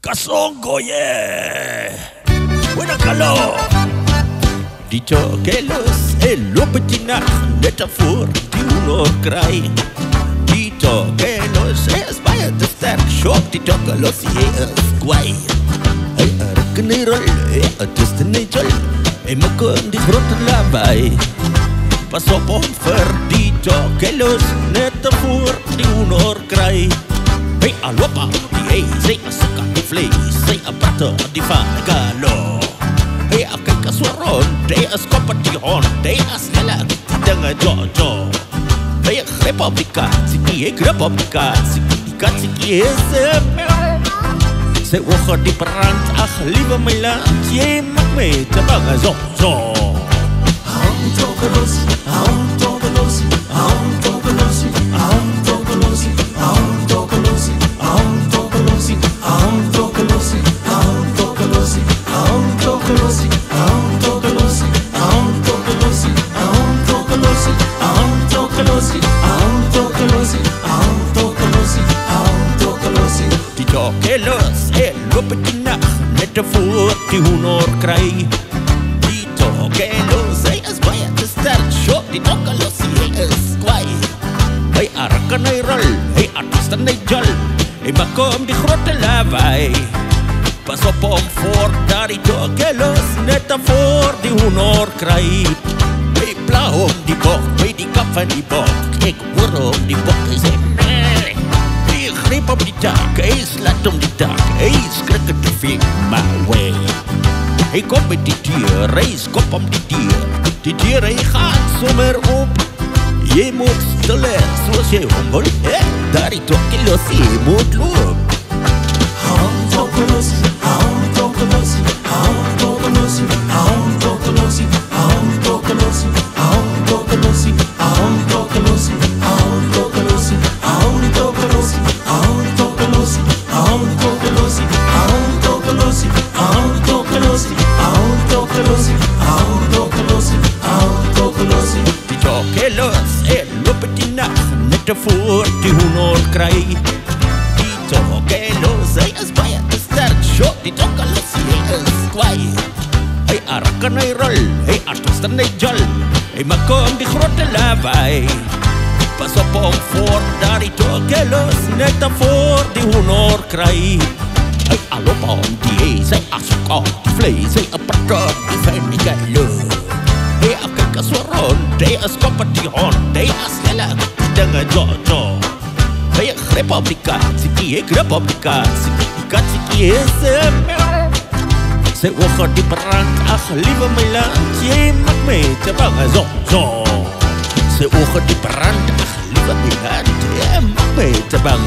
Kasongo, yeah. Buena calor. Dicho que los elopetinach metafoor die unor kry. Dicho que los es baie te sterk shock die toch los is kwai. Hey, arkenirol, het is te netjol. Hey, me kon die grote lawaai. Pas op om vir dicho que los metafoor die unor kry. Hey, alopa, die hey, say a suka die vlees, say a butter die van galo. Hey, ek kyk as rond, hey, as kop op die hond, hey, as gelijk, die dinge jojo. Hey, ek grip op die katsiekie, ek grip op die katsiekie is sy oge die brand, ach, liewe my land, jy maak my te bang, zo. Hou togelosie, hou togelosie, hou togelosie, hou togelosie, hou togelosie, hou togelosie, hou togelosie, hou togelosie, hou togelosie, hou togelosie, hou togelosie, hou togelosie, hou togelosie, hou togelosie, hou togelosie, hou togelosie. Die togelos, loop het die nacht, net te voort die honor kry. Die togelos, hy is baie te sterk, shot die togelos, hy is kwai. Hy ark en hy rol, hy artiest en hy jol, hy maak om die grote lawaai. Pas op om voor dat die togelos, net te voort die honor kry. Hy pla om die bok, by die kap van die bok, ek hoor om die bok, hy sê nee. Hy greep op die tak, hy slaat om die tak, hy skrik het te veel, my way. Hy kom met die dier, hy skop om die dier hy gaan sommer op. Jy moet stil wees, soos jy hongel, daar die togelos, jy moet loop. Hou togelosie, hou togelosie, hou togelosie, hou togelosie, hou togelosie, hou togelosie, hou togelosie, hou togelosie, hou togelosie, hou togelosie, hou togelosie, hou togelosie, hou togelosie, hou togelosie, hou togelosie, hou togelosie. Die togelos, loop het die nacht, net te voort die honor kry. Die togelos, hy is baie te sterk, shot die togelos, hy is kwai. Hy ark en hy rol, hy artiest en hy jol, hy maak om die grote lawaai. Pas op om voor dat die togelos, net te voort die honor kry. Hy alop om die sy asok op die vlees, hy apart op die van die galo. Hy kyk as rond, hy is kop op die hond, hy as gelijk, die dinge jojo. Hy grip op die katsiekie, hy grip op die katsiekie is sy oge die brand, ach, liewe my land, jy maak my te bang, zo. Sy oge die brand, ach, liewe my land, jy maak my te bang.